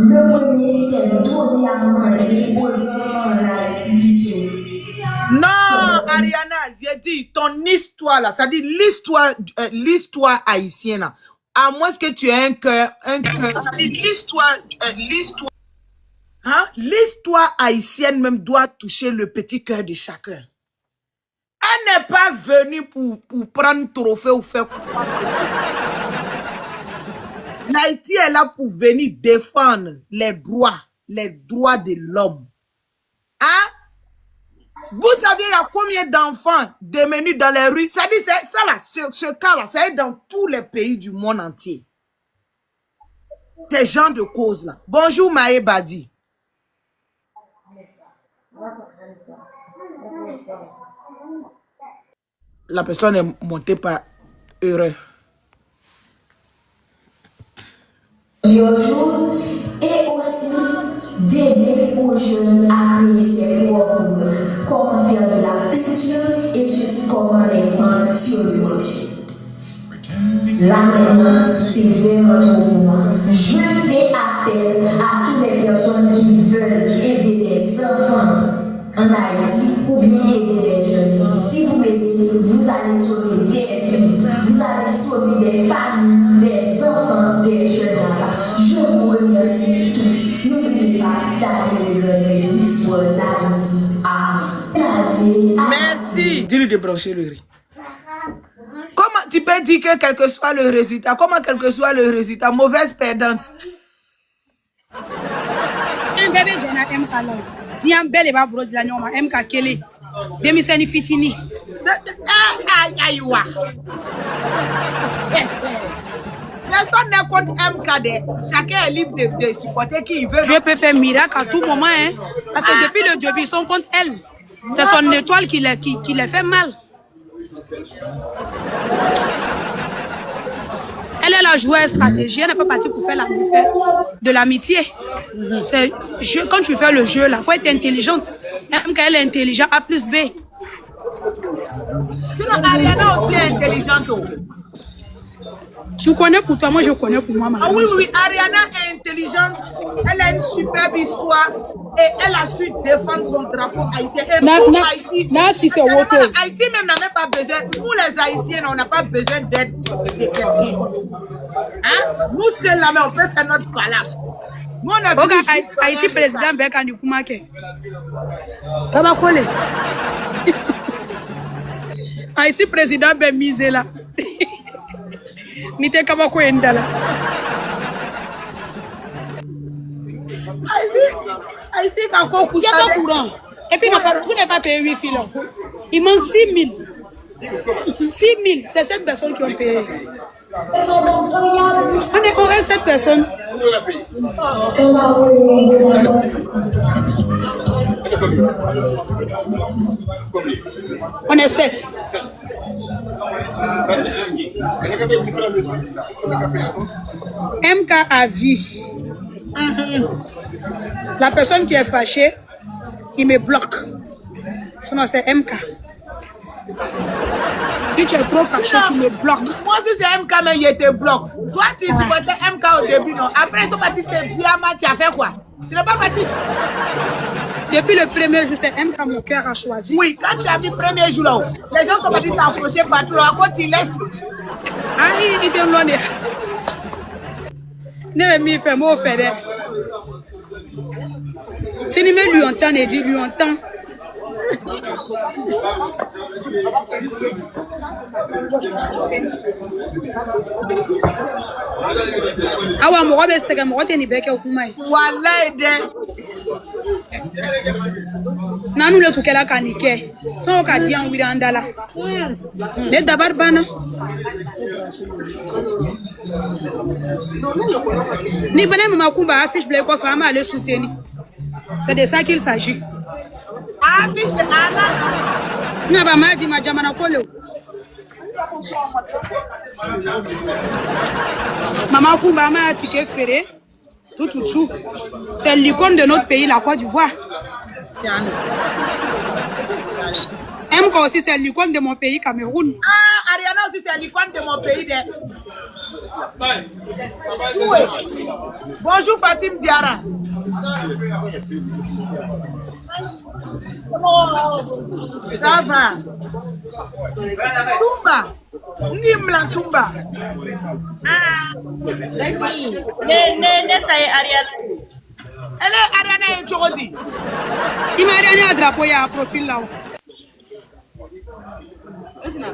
Le premier, c'est donner à manger aux enfants la institution. Non, Ariana, j'ai dit ton histoire là, ça dit l'histoire haïtienne là. À moins que tu aies un cœur, ça dit l'histoire haïtienne même doit toucher le petit cœur de chacun. Elle n'est pas venue pour prendre trophée ou faire quoi. L'Haïti est là pour venir défendre les droits de l'homme. Hein? Vous savez, il y a combien d'enfants démunis dans les rues? Ça dit, ça là, ce cas-là, ça est dans tous les pays du monde entier. Ces gens de cause-là. Bonjour, Maë Badi. La personne est montée par heureux. Et aussi d'aider aux jeunes à créer ses propres, comment faire de la peinture et juste comment les vendre sur le marché. Là maintenant, c'est vraiment trop pour moi. Je fais appel à toutes les personnes qui veulent aider les enfants en Haïti ou bien aider les jeunes. Si vous m'aidez, vous allez sauver des vies, vous allez sauver des familles, des enfants, des jeunes là-bas. Je vous remercie tous. N'oubliez pas d'aller l'histoire d'Haïti. Merci. Dis-lui de brancher le riz. Comment tu peux dire que quel que soit le résultat, mauvaise perdante. Un bébé Jana MK là. Diam belle ba bros la nyoma MK kele. Demi seni fitini. Aïe. Personne n'est contre MKD. Chacun est libre de supporter qui il veut. Dieu peut faire miracle à tout moment, hein. Parce que depuis le début, ils sont contre elle. C'est son étoile qui les fait mal. Elle est la joueuse stratégie. Elle n'est pas partie pour faire de l'amitié. Quand tu fais le jeu, il faut être intelligente. MK, elle est intelligente. A plus B. Ariana aussi est intelligente. Tu connais pour toi, moi je connais pour moi. Ah oui, Ariana est intelligente, elle a une superbe histoire et elle a su défendre son drapeau haïtien. Et Haïti même n'a même pas besoin, nous les Haïtiens, on n'a pas besoin d'aide de quelqu'un. Hein? Nous seuls là, mais on peut faire notre palabre. Nous on a Haïti président Beka Ndukumake. Ça va coller. Haïti président Ben Misela. Nite kabako endala. Haïti kako courant. Et puis vous n'avez pas payé 8 filons. Il manque 6 000. 6 000, c'est 7 personnes qui ont payé. On est 7 personnes. On est 7. MK à vie. La personne qui est fâchée, il me bloque. Son nom c'est MK. Si tu es trop fâché, tu me bloques. Moi aussi c'est MK, mais il te bloque. Toi tu supportais MK au début, non? Après ils sont partis te bien, tu as fait quoi? Tu n'es pas parti. Depuis le premier jour, c'est MK mon cœur a choisi. Oui, quand tu as vu le premier jour là, les gens sont partis t'approcher partout. À quoi tu laisses? Ah, il te l'en est. Ne me fait mot faire. Si tu lui entends, il dit lui entend. Awa mo be sega mo te ni beke okumai. Wallahi de. Nanu le tukela kanike. Son ka di an wira andala. Ne dabar bana. Ni bene makumba affiche blé ko fama aller soutenir. C'est de ça qu'il s'agit. Affiche ala. Na ba ma di ma jamana kolo. Maman Koumba m'a ticket ferré. Tout. C'est l'icône de notre pays, la Côte d'Ivoire. MK aussi, c'est l'icône de mon pays, Cameroun. Ah, Ariana aussi, c'est l'icône de mon pays. Bonjour Fatim Diara. Ça va? Tumba. Nimla Tumba. Elle est Ariana et Jordi. Il m'a rien à drapeau, il y a un profil là. Inch'Allah,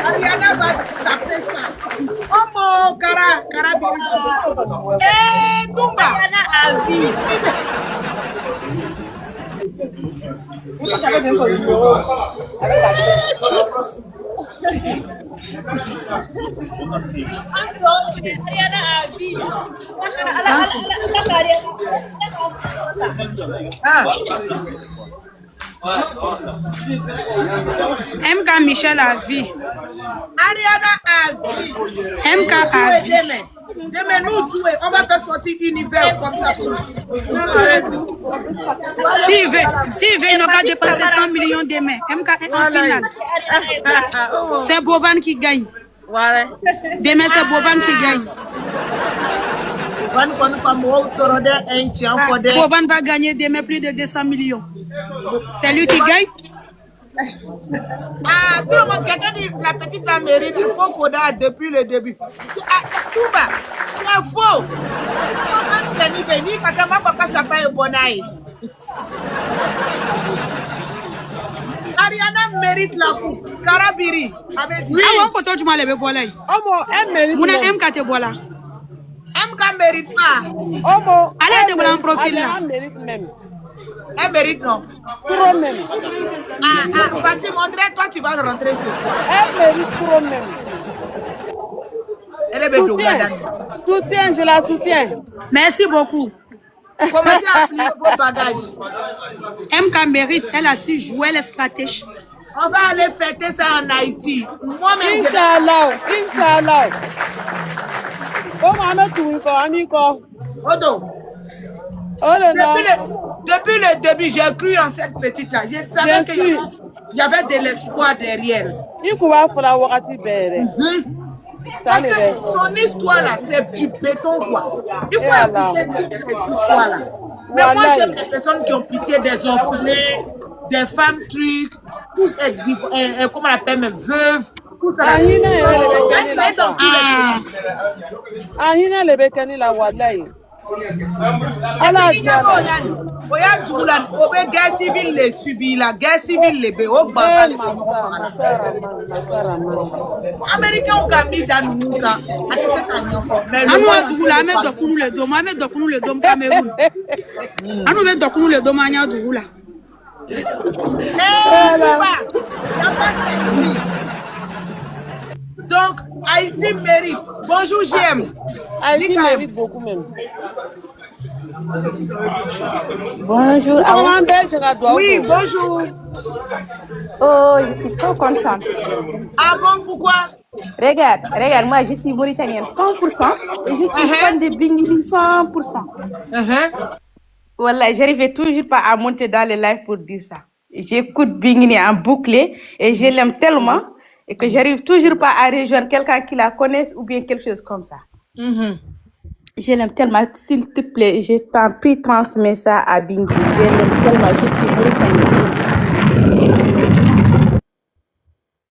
Ariana va taper ça. Oh mon cara Biris. Eh, Tumba. MK Michel a vie. Ariana a vie. MK a vie. Demain, nous jouer, on va faire sortir univers comme ça. S'il veut, il n'a qu'à dépasser 100 millions demain. MK est en finale. C'est Bovan qui gagne. Demain, c'est Bovan qui gagne. Bovan va gagner demain plus de 200 millions. C'est lui qui gagne. Ah, tout le monde, quelqu'un dit la petite la mérite, il faut qu'on a depuis le début. Tout va, c'est faux. Ariana mérite la coupe. Karabiri avait dit. Ah, on peut tu m'as levé pour là. Elle mérite. Mon MK te voilà. MK mérite pas. Allez, te voilà en profil là. Elle mérite même. Elle mérite non. Trop même. Fatim, André, toi tu vas rentrer chez toi. Elle mérite trop même. Elle est belle de Soutien, je la soutiens. Merci beaucoup. Commencez à plier vos bagages. MK mérite, elle a su jouer les stratèges. On va aller fêter ça en Haïti. Moi-même. Inch'Allah. Comment on Odo. Depuis le début, j'ai cru en cette petite-là. Je savais qu'il y avait de l'espoir derrière. Parce que son histoire-là, c'est du béton, quoi. Il faut écouter toutes les histoires-là. Mais moi, j'aime les personnes qui ont pitié des orphelins, des femmes trucs, tous comment on appelle, même veuves. Tout ça. Guerre civile les subit, la guerre civile les bé. Américains ont gagné dans nous. Donc, Haïti mérite. Bonjour, JM. Haïti mérite beaucoup même. Bonjour. Oui, bonjour. Oh, je suis trop contente. Ah bon, pourquoi? Regarde, moi je suis mauritanienne 100% et je suis fan de Bingini 100%. Voilà, j'arrivais toujours pas à monter dans les lives pour dire ça. J'écoute Bingini en boucle et je l'aime tellement et que j'arrive toujours pas à rejoindre quelqu'un qui la connaisse ou bien quelque chose comme ça. Je l'aime tellement, s'il te plaît, je t'en prie, transmets ça à Bingini. Je l'aime tellement, je suis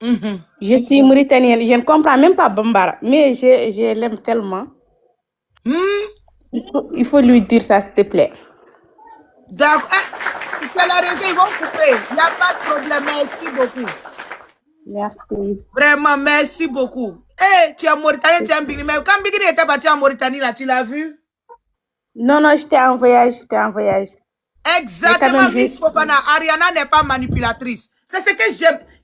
mauritanienne. Je suis mauritanienne, je ne comprends même pas Bambara, mais je l'aime tellement. Il faut lui dire ça, s'il te plaît. D'accord. C'est la raison, ils vont couper. Il n'y a pas de problème. Merci beaucoup. Merci. Vraiment, merci beaucoup. Hey, tu es Mauritanien, tu es en Bigini. Mais quand Bigini était parti en Mauritanie, là, tu l'as vu? Non, j'étais en voyage, Exactement, Miss Fofana. Ariana n'est pas manipulatrice. C'est ce que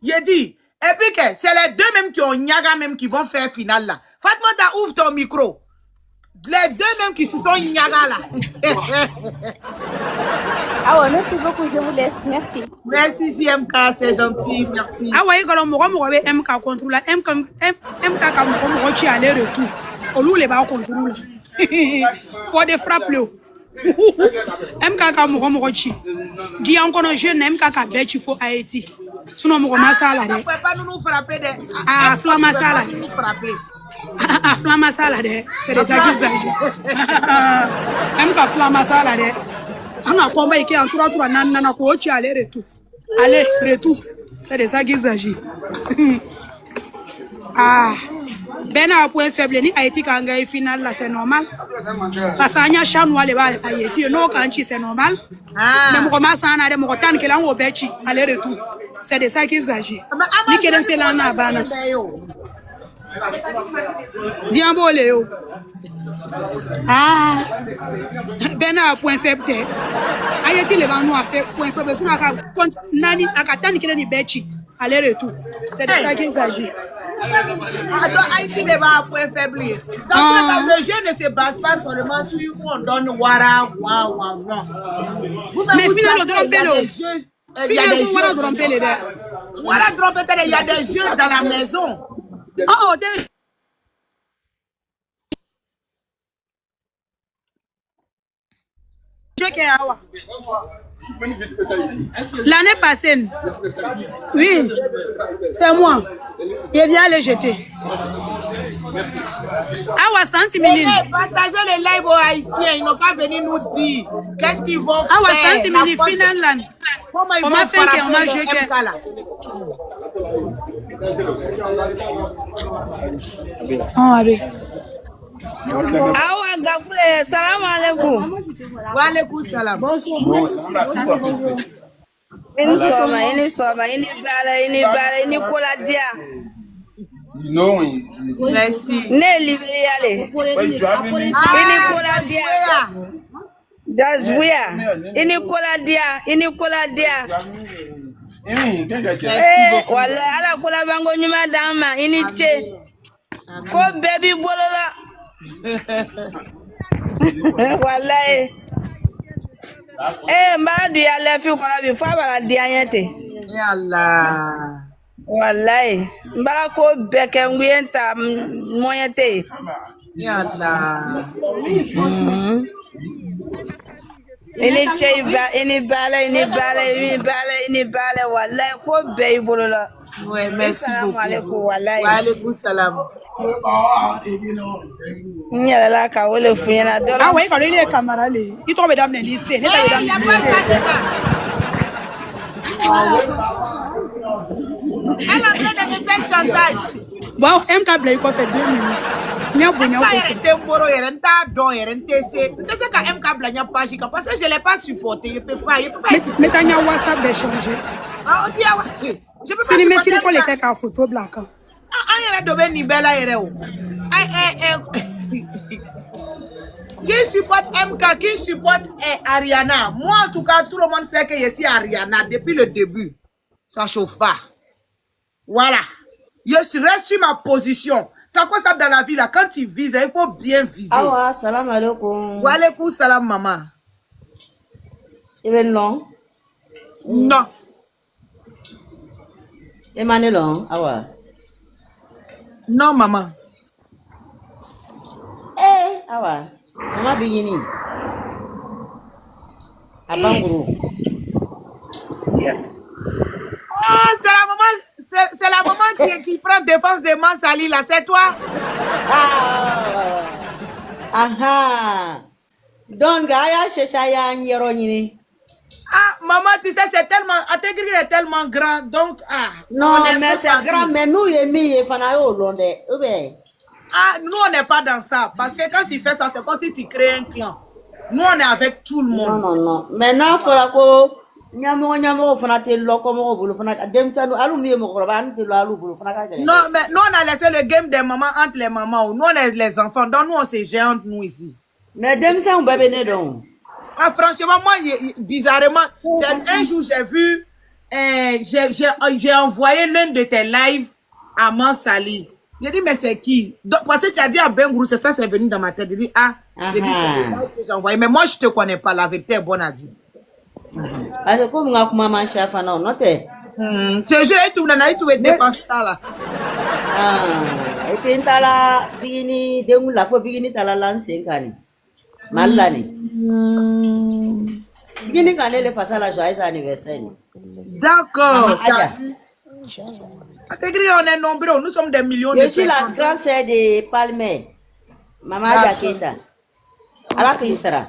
j'ai dit. Et puis que c'est les deux mêmes qui ont Nyaga même qui vont faire finale là. Fatmata, ouvre ton micro. Les deux mêmes qui se sont Nyaga là. Ah ouais, merci beaucoup, je vous laisse. Merci. Merci JMK, c'est gentil, merci. Ah ouais, quand on va MK contrôle, MK comme on va aller-retour. On loue les bas contrôle. Faut des frappes là. MK comme on va dis encore un jeune MK qui il faut Haïti. Sinon, mon masala. Ne pouvez pas nous frapper des. Ah, flamme masala. Nous frapper. Ah, flamme masala, c'est des accusations. Même quand flamme masala, on a combat qui en 3 nana coach aller retour. Aller retour. C'est des accusations. Ah. Ben à point faible ni Haïti quand gagne finale là c'est normal. Parce qu'il y a chanois les balles Haïti non quand c'est normal. Mais mon commence à aller mon temps que là on bechi aller retour. C'est de ça qu'ils s'agit. Ni que c'est là na bana. Diambo Léo. Ah. Ben à point faible. Haïti les balles nous a fait point faible sur la nani akatani que ni bechi aller retour. C'est de ça qu'ils s'agit. Haïti les va à point faible. Donc le jeu ne se base pas seulement sur où on donne wara, waouh, non. Mais finalement, Drompelo. Finalement, Wara Drompelo. Wara Drompelo, il y a des jeux dans la maison. Oh, l'année passée, oui, c'est moi. Il vient le jeter. Awa Santimini. Partagez les lives aux Haïtiens, ils n'ont qu'à venir nous dire qu'est-ce qu'ils vont faire. Awa Santimini, Finland. Comment ils vont faire le MK là? Awa Gafule, salam alaikum. Wa alaikum salam. Ini soma, ini bala, ini kola dia. Non. Merci. Ne libéré aller. Ini kola dia. Just where? Ini kola dia. Wala ala kola bango nyuma dama, ini che. Ko baby bolola. Wallahi. Mbadu ya lefi kwa bi fa bala dianyete. Ya Allah. Wallahi. Mbara ko beke nguyenta moyete. Ya Allah. Ini bala wallahi ko be bolola. Ouais, merci beaucoup. Wallahi. Wa alaikum salam. Nyala ka wole funyana dolo. Ah ouais, quand il est camarade, il tombe dans le lycée. Il est dans le lycée. Elle a fait de me faire chantage. Bon, MK Blay fait 2 minutes. Nya bonya ko se. Temboro yerenta don yerente se. Ndese ka MK Blay nya page parce que je l'ai pas supporté, je peux pas. Mais t'as nya WhatsApp de changer. Ah, on dit je peux pas. Si les mettre pour les faire ka photo black. Ah, yere dobe ni bela yere o. Qui supporte MK, qui supporte Ariana. Moi, en tout cas, tout le monde sait que je suis Ariana depuis le début. Ça chauffe pas. Voilà. Je reste sur ma position. C'est quoi ça dans la vie là? Quand tu vises, il faut bien viser. Awa, salam alaikum. Wa alaikum salam, maman. Even long? Non. Emane long, awa. Non, maman. Awa. Mama bigini. Abanguru. Oh, c'est la maman qui prend défense de Mansali là, c'est toi? Aha. Donc, aya cheshaya nyero nyini. Ah, maman, tu sais, c'est tellement, Ategri est tellement grand, donc, Non, mais c'est grand, mais nous, yemi, fanayo, londe, Ah, nous, on n'est pas dans ça, parce que quand tu fais ça, c'est comme si tu crées un clan. Nous, on est avec tout le monde. Non. Maintenant, il faut que nyamo fanate loko mo bulu fanate demsanu alu mi mo roban te alu bulu fanate. Non, mais nous, on a laissé le game des mamans entre les mamans. Nous, on est les enfants, donc nous, on se gère entre nous ici. Mais demsanu bébé ne donc. Ah, franchement, moi, bizarrement, un jour, j'ai vu, j'ai envoyé l'un de tes lives à Mansali. J'ai dit, mais c'est qui? Donc, parce que tu as dit à Bengrou, c'est ça, c'est venu dans ma tête. J'ai dit, j'ai dit, c'est que j'ai envoyé. Mais moi, je ne te connais pas, la vérité est bonne à dire. Alors, comme on maman chafa non, noté. C'est juste que tu n'as pas été défense là. Et puis, tu as la bini, de la fois bini, tu as la lance, malani. Guinée quand elle est face à la joyeuse anniversaire. D'accord. On est nombreux, nous sommes des millions de personnes. Je suis la grande sœur de Palmer. Maman Jaketa. Ala Kisra.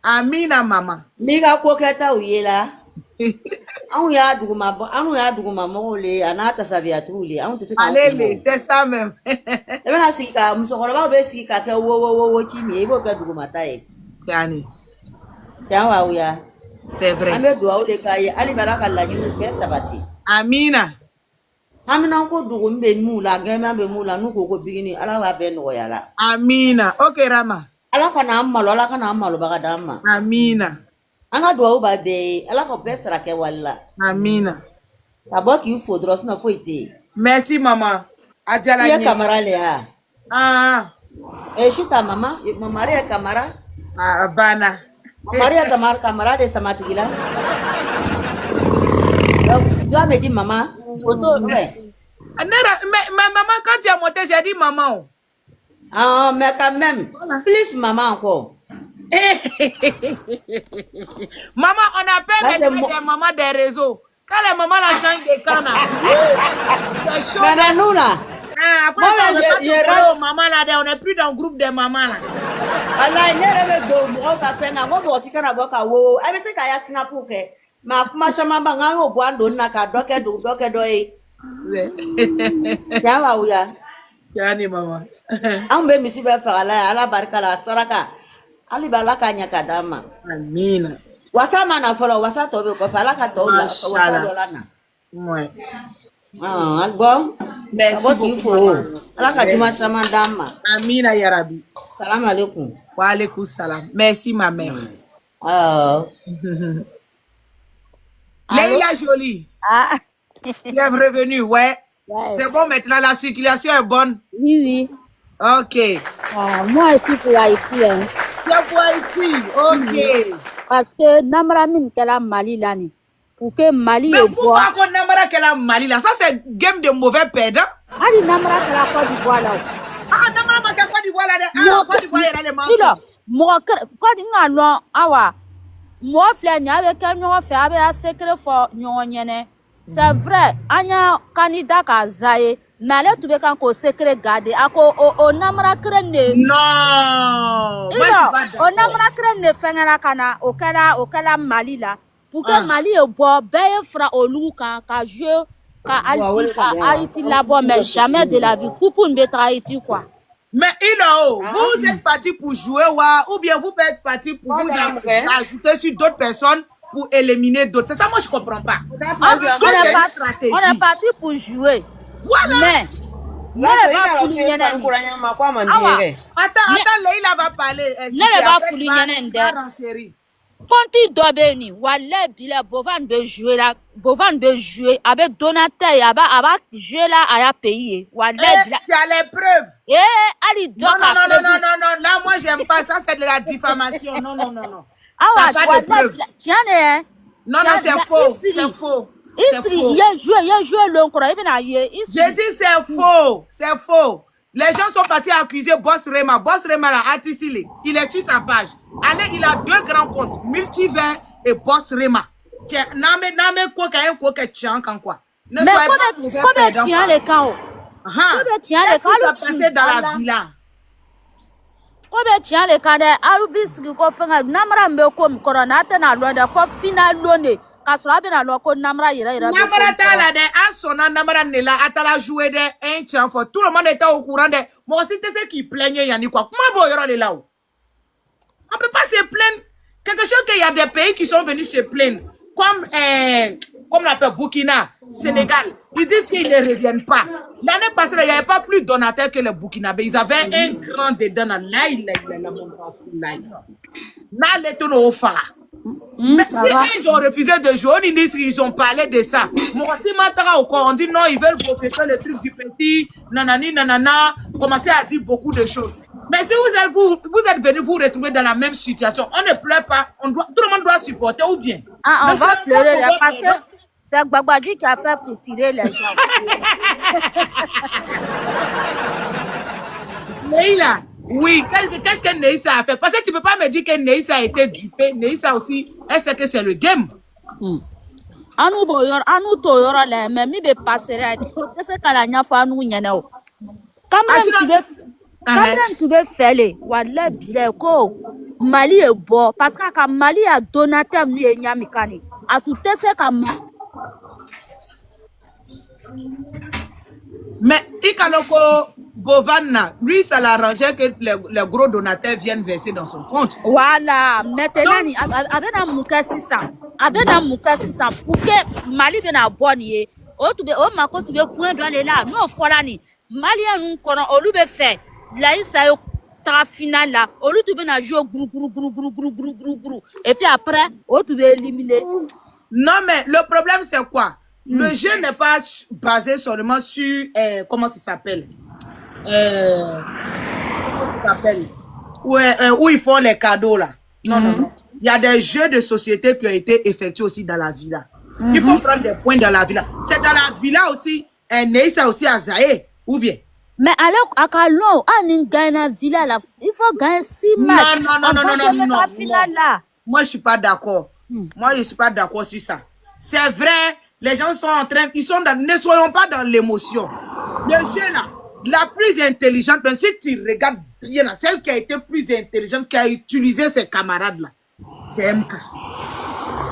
Amina maman. Miga koketa uyela. On y a duguma mole, anata saviatuli, on te sait. Allez, c'est ça même. Et maintenant, si ka musokoroba be si ka ke wo chimi, e bo ka duguma tai. Tiani. Tiawa uya. C'est vrai. Ame doa o de kai, ali baraka la ni be sabati. Amina. Amina ko dugum be mula, gema be mula nu ko bigini, ala wa be no yala. Amina. OK Rama. Ala kana amalo baga dama. Amina. Anga doa ba be, ala ko be sara ke walla. Amina. Abo ki fo dros na fo ite. Merci maman. Adjala Ya kamera le ha. Ah. Shuta mama, Maria kamera. Ah bana. Maria kamera de samatigila. Donc, me dit maman, photo ouais. Mais maman quand tu as monté, j'ai dit maman. Ah mais quand même, plus maman encore. Maman, on appelle les mamans des réseaux. Quand les mamans la changent de canard. C'est chaud. Mais nous là. Après ça, maman là, on n'est plus dans le groupe des mamans là. Allah, il y a le dos, moi qui fait na, moi aussi quand on boka wo, avec ce qu'il y a snap pour que ma chama banga au bois d'onna ka doke doi. Tiens wa ouya. Tiens maman. On be misi be faire là, ala barka la saraka. Ali balaka nya kadama. Amina. Wasa mana follow wasa to be ko fala ka to la wasa dolana. Ouais. Ah, bon. Merci beaucoup. Allah ka juma sama dama. Amina ya Rabbi. Salam alaikum. Wa alaikum salam. Merci ma mère. Oh. Leila Jolie. Ah. Tu es revenue, ouais. C'est bon maintenant, la circulation est bonne. Oui. Ok. Moi aussi pour Haïti. Hein. Tu es pour Haïti, ok. Parce que Namramine qu'elle a Mali là. Pour que Mali mais pourquoi qu'on Namra qu'elle a Mali là? Ça c'est game de mauvais perdant. Ali Namra qu'elle a Côte d'Ivoire là. Ah Namra qu'elle a Côte d'Ivoire là. Ah Côte d'Ivoire il a les mensonges. Moi Côte d'Ivoire non awa. Moi fleur ni avec un nom fait avec un secret fort nyonyene. C'est vrai, anya candidat ka zaye. Mais là tu veux qu'on secret garder. Ako o Namra krene. Non. O Namra krene fengera kana o kala Mali là. Pour que Mali est bon, ben fera au loup ka jeu ka Haïti là-bas, mais jamais de la vie. Pour une bête Haïti quoi. Mais vous êtes parti pour jouer ou bien vous êtes parti pour vous ajouter sur d'autres personnes pour éliminer d'autres. C'est ça moi je comprends pas. On est parti pour jouer. Voilà. Mais attends, Leila va parler. Ponti Dobeni, Wale Bile, Bovan de jouer là, avec Donateur, Aba jouer là à payer. Wale Bile. Tu as les preuves. Ali non, là moi j'aime pas ça, c'est de la diffamation. Non. Ah ouais, tiens, non, c'est faux. C'est faux. Il a joué l'oncle, j'ai dit c'est faux. Les gens sont partis accuser Boss Rema. Boss Rema là, il est sur sa page. Allez, il a 2 grands comptes, Multivers et Boss Rema. Tiens, n'ame quoi tiens quoi. Mais comment tiens les camps? Qu'est-ce qui s'est passé dans la villa? Comment tiens les camps? Arubis qui fait Namra Mbekom Corona tena loin de fois final l'année. Namra tala de asona Namra nela atala jouer de un chien for tout le monde était au courant de moi aussi c'est ce qui plaignait yani quoi comment vous y aura là on peut pas se plaindre quelque chose qu'il y a des pays qui sont venus se plaindre comme on appelle Burkina Sénégal ils disent qu'ils ne reviennent pas l'année passée il n'y avait pas plus de donateurs que les Burkinabés ils avaient un grand dedans là mais si ils ont refusé de jouer, ils ont parlé de ça. Moi aussi, on dit non, ils veulent profiter le truc du petit, nanani, nanana, commencer à dire beaucoup de choses. Mais si vous êtes venus vous retrouver dans la même situation, on ne pleure pas, tout le monde doit supporter ou bien. On va pleurer là, parce que c'est Gbagbaji qui a fait pour tirer les gens. Leila, Oui, qu'est-ce que Neissa a fait? Parce que tu ne peux pas me dire que Neissa a été dupée. Neissa aussi, elle sait que c'est le game. Anu to yoro le mais mi be passer c'est kala nya fa anu nyene o. Cameroun tu be fele wala bile ko Mali e bo parce que Mali a donateur ni e nyami kani. A tout c'est comme mais Ikaloko Bovanna, lui, ça l'arrangeait que les gros donateurs viennent verser dans son compte. Voilà, maintenant, avec un moukassi ça, pour que Mali vienne à bonnier, au mako tu veux point dans les là, non, folani, Malien nous connaît, au lieu de faire, là, il s'est ta finale là, au lieu de venir jouer gros, et puis après, tu veux éliminer. Non, mais le problème, c'est quoi? Le jeu n'est pas basé seulement sur, comment ça s'appelle? Où ils font les cadeaux là. Non. Il y a des jeux de société qui ont été effectués aussi dans la villa. Il faut prendre des points dans la villa. C'est dans la villa aussi, Neissa aussi à Zaïe, ou bien? Mais alors, à Kalon, on gagne la villa là. Il faut gagner 6 matchs. Non. Moi, je suis pas d'accord. Moi, je suis pas d'accord sur ça. C'est vrai, les gens sont en train, ne soyons pas dans l'émotion. Le jeu là, la plus intelligente, même si tu regardes bien, celle qui a été plus intelligente, qui a utilisé ses camarades là, c'est MK.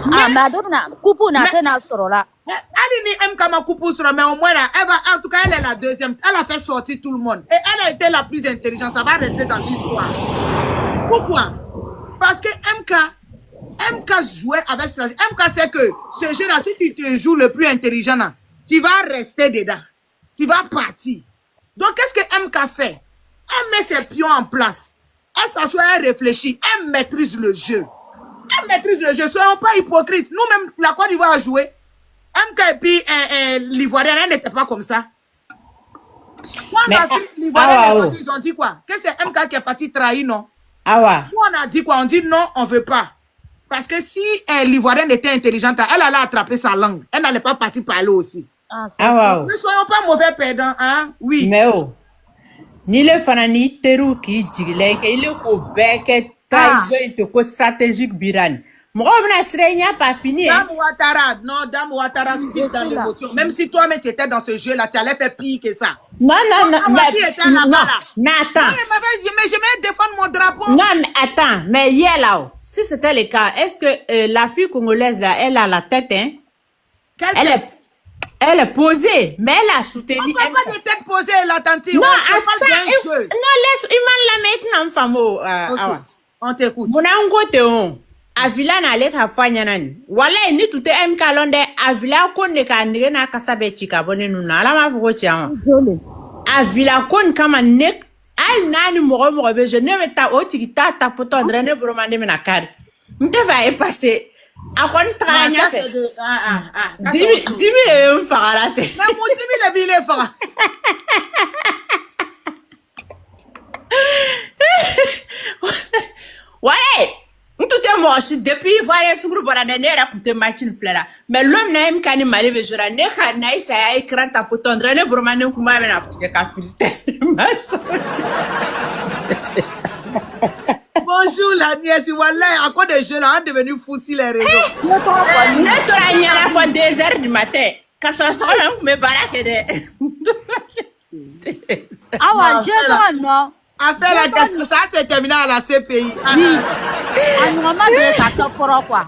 Madonna, Koupou n'a pas sur là. Elle MK ma Koupou sur, mais au moins là, elle va, en tout cas, elle est la deuxième. Elle a fait sortir tout le monde. Et elle a été la plus intelligente. Ça va rester dans l'histoire. Pourquoi? Parce que MK jouait avec stratégie. MK sait que ce jeu-là, si tu te joues le plus intelligent, là, tu vas rester dedans. Tu vas partir. Donc, qu'est-ce que MK fait? Elle met ses pions en place. Elle s'assoit, elle réfléchit. Elle maîtrise le jeu. Soyons pas hypocrites. Nous-mêmes, la Côte d'Ivoire a joué. MK et puis l'Ivoirien, elle n'était pas comme ça. Quand on a vu l'Ivoirien, ils ont dit quoi? Que c'est MK qui est parti trahir, non? Nous, on a dit quoi? On dit non, on ne veut pas. Parce que si l'Ivoirienne était intelligente, elle allait attraper sa langue. Elle n'allait pas partir parler aussi. Ne soyons pas mauvais perdants, hein? Oui. Mais ni le fanani teru qui dit il est au bec trahison de stratégique biran. Moi, on pas fini. Dame Ouattara speak dans l'émotion. Même si toi-même tu étais dans ce jeu-là, tu allais faire pire que ça. Non. Mais attends. Mais je vais défendre mon drapeau. Non, mais attends. Mais hier là, si c'était le cas, est-ce que la fille congolaise là, elle a la tête, hein? Elle est posée, mais elle a soutenu. On parle pas de tête posée, la tante. Non, attends. Non, laisse la mettre en femme. On t'écoute. Mon angote Avila na le ka fanya nani wala ni tute MK londe Avila kon ne ka ndire na kasabe chika bone nuna ala ma fuko chiama Avila kon kama nek al nani mo be je ne meta o tikita ta poto ndrene bromande me na kar mte va e passer a kon tra nya fe dimi le mfarate na mo dimi le bile fara ouais tout est mort depuis voyez sur le bord de nera coûter machine flera mais l'homme n'aime qu'à ni malé bejora ne ka na isa ya écran ta potondre ne bromane kuma be na petit ka filter bonjour la nièce wallah à quoi de jeu là on devenu fou sur les réseaux ne t'aura ni à la fois 2h du matin quand ça sort me barake de je non. Après la question, ça c'est terminé à la CPI. Oui. Normalement, ça te fera quoi?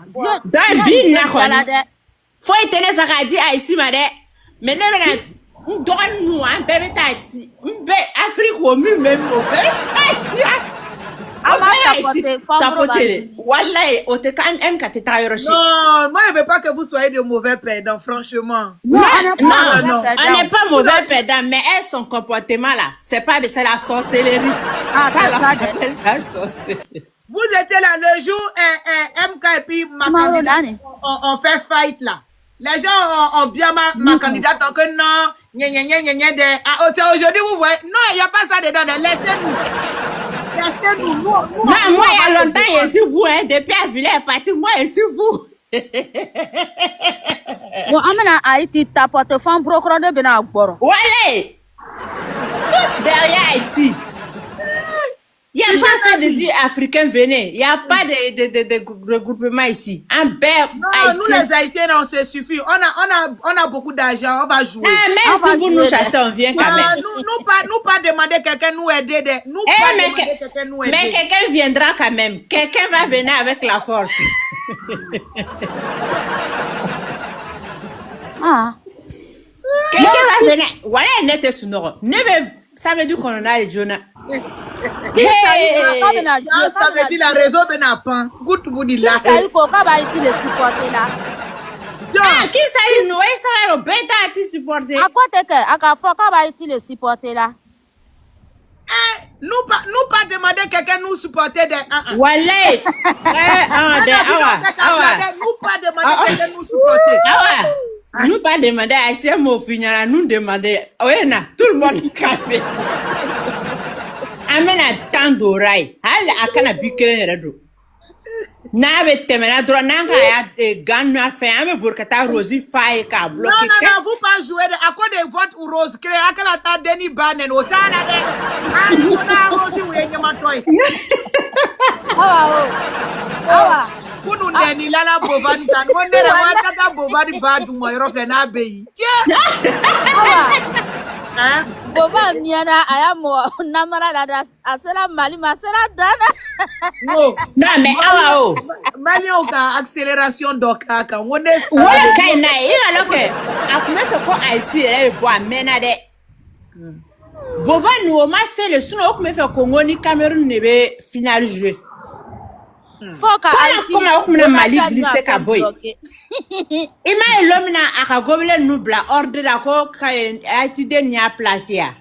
Faut être faradi à ici, madame. Mais non, donne-nous un bébé tati. Un bébé Afrique au mieux même au bébé. Tapoter. Wallahi, on te quand même quand t'es tailleur. Non, moi je veux pas que vous soyez de mauvais perdants, franchement. Non, on n'est pas mauvais perdants, mais son comportement là, c'est la sorcellerie. Ça sorcellerie. Vous étiez là le jour MK et puis ma candidate, on fait fight là. Les gens ont bien ma candidate, donc non, aujourd'hui vous voyez, non, il n'y a pas ça dedans, laissez-nous. Non, moi, il y a longtemps, je suis vous, hein, depuis la ville est partie, moi, je suis vous. Bon, amena Haïti, ta porte-femme, procureur de Benagoro. Allez! Tous derrière Haïti. pays africains, venez. Il n'y a pas de regroupement ici. Non, nous les Haïtiens, on se suffit. On a beaucoup d'argent, on va jouer. Même si vous nous chassez, on vient quand même. Nous pas demander quelqu'un nous aider. Mais quelqu'un viendra quand même. Quelqu'un va venir avec la force. Quelqu'un va venir. Voilà, net est sonore. Ça veut dire qu'on a les Jonah. Ça veut dire la raison de n'a pas. Good vous dit là. Ça il faut pas le supporter là. Qui ça il nous ça va le bêta à te supporter. À quoi t'es que à quoi faut pas le supporter là. Nous pas demander quelqu'un nous supporter des Walay. Nous pas demander quelqu'un nous supporter. Nous pas demander à ces mots finir, nous demander. Oui, tout le monde café. Amena tant d'oreilles. Hal akana bikere redo. Na be temena droit nanga ya ganu afin ame burkata Rosie faye ka bloqué. Non, vous pas jouer à quoi de vote ou Rose créer akala ta Denis Banen au tana de. On a Rosie ou yema toy. Awa. Kunu Denis lala bovani tan. On ne wa kaka bovani badu mo Europe na beyi. Hein? Bova miana ayamo namara dada asela mali masela dana. Non mais awa mali o ka accélération doka ka on est wala kai na alors que akumefe ko Haïti e bo amena de Bova nous ma c'est le suno okumefe Congo ni Cameroun ne be final jouer. Foka comme okumna Mali glissé ka boy. Ima elomina akagobele nubla ordre da ko Haïti de nya place ya.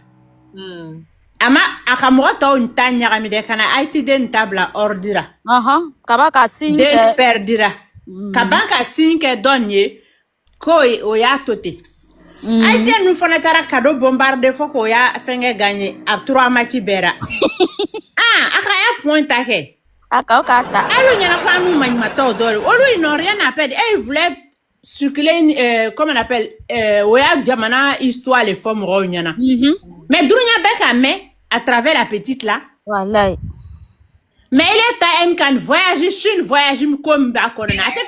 Ama akamoto ntanya kamide kana Haïti de ntabla ordre. Kabaka sinke de perdira. Kabaka sinke donye ko o ya tote. Haïti nous fona tara cadeau bombarder foko ya fenge gagner à 3 matchs bera. Akaya point take. Alors, il y a pas nous manimateur d'or. Il n'a rien à perdre. Et il voulait circuler, comment on appelle, ouais, Jamana, histoire, les formes rognana. Mais Drunya Beka, mais, à travers la petite là. Voilà. Mais il est à un can voyager, Chine, voyager, comme Bakorna. C'est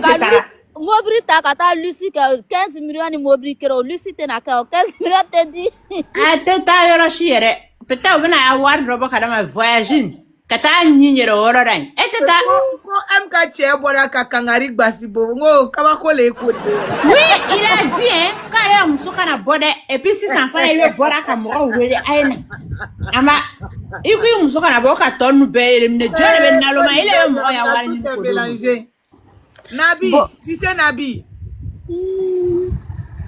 à l'heure, Mobri takata Lucie 15 millions de mobri kero Lucie tenaka 15 millions te dit. Teta yoro chiere. Peut-être on a avoir drobo kadama voyaging. Kata nyinyero ororan. Teta ko MK che bola kakangari gbasibo ngo kaba ko le kote. Oui, il a dit quand il musuka na bode et puis si ça fait il bora ka mo wele aina. Ama iku musuka na boka tonu be elimine jere be naloma ile mo ya wari ni ko. Nabi, si c'est Nabi,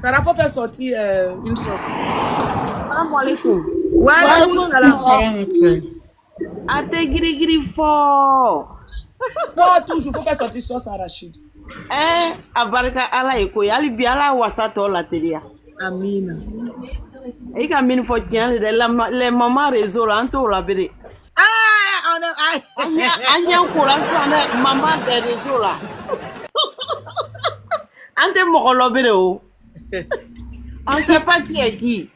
ça va faire sortir une sauce. Salam alaikum. Wa alaikum salam. Ate giri fort. Toi toujours faut faire sortir sauce arachide. Abaraka ala eko yali bi ala wasato la teria. Amina. E ka min fo tian les mamans réseau là anto la bere. Anya kola sana maman des réseaux là. Ante mokolobere o. On sait pas qui est qui.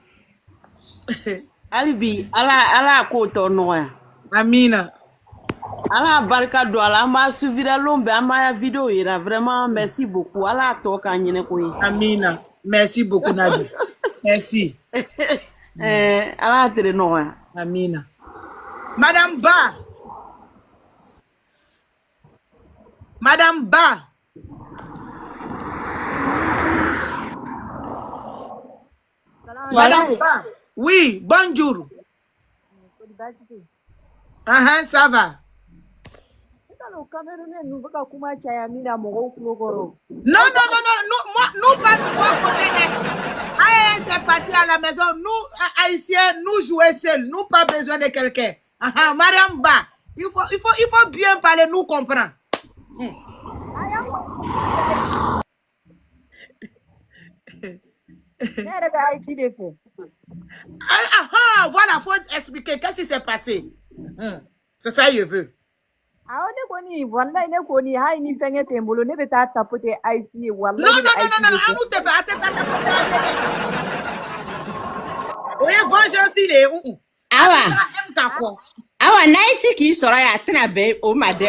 Alibi, ala ko to noya. Amina. Ala barka do ala m'a suivi la lombe ama vidéo ira vraiment merci beaucoup. Ala to ka nyene ko yi. Amina. Merci beaucoup Nabi. Merci. Ala tere noya. Amina. Madame Ba. Madame Ba. Madame Ba. Oui, bonjour. Ça va. Non, nous pas c'est parti à la maison. Nous, Haïtiens, nous jouer seuls. Nous pas besoin de quelqu'un. Madame Ba, il faut bien parler, nous comprendre. Voilà, faut expliquer qu'est-ce qui s'est passé. C'est ça je veux. Non, changer aussi les Awa naiti qui sera à Tnabe au Madé.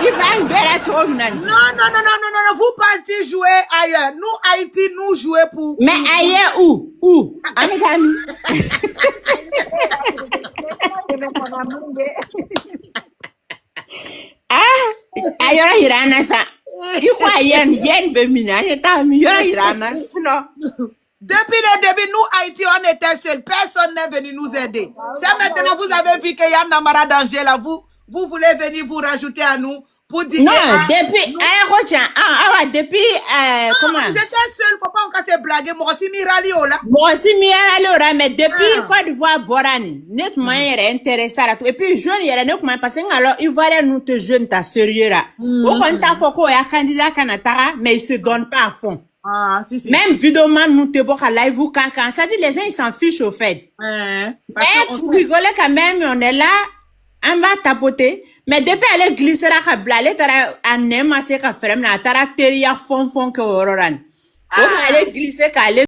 Il va en faire trop non. Non, vous partez jouer ailleurs. Nous, Haïti, nous jouer pour. Mais ailleurs où? Amigami. Ailleurs, Irana, ça. Il faut yen bemina. Il est à Irana. Sinon. Depuis le début, nous, Haïti, on était seuls. Personne n'est venu nous aider. C'est maintenant, vous avez vu qu'il y a un Namara danger là. Vous voulez venir vous rajouter à nous pour dire. Non, depuis. Comment? Vous étiez seuls, faut pas encore se blaguer. Moi aussi, Miralio là. Mais depuis Côte d'Ivoire, Borani, notre moyen est intéressé à tout. Et puis, jeune, il y a notre moyen parce que alors, il va nous te jeune, ta sérieux là. Au contraire, faut qu'on ait un candidat Kanatara, mais il se donne pas à fond. Si. Même vidéoman nous te boka live ou caca. Ça dit les gens ils s'en fichent au fait. Mais pour rigoler quand même, on est là, on va tapoter. Mais depuis aller glisser la kabla, aller tara anem assez ka frem na tara teria fond que ororan. On va aller glisser qu'aller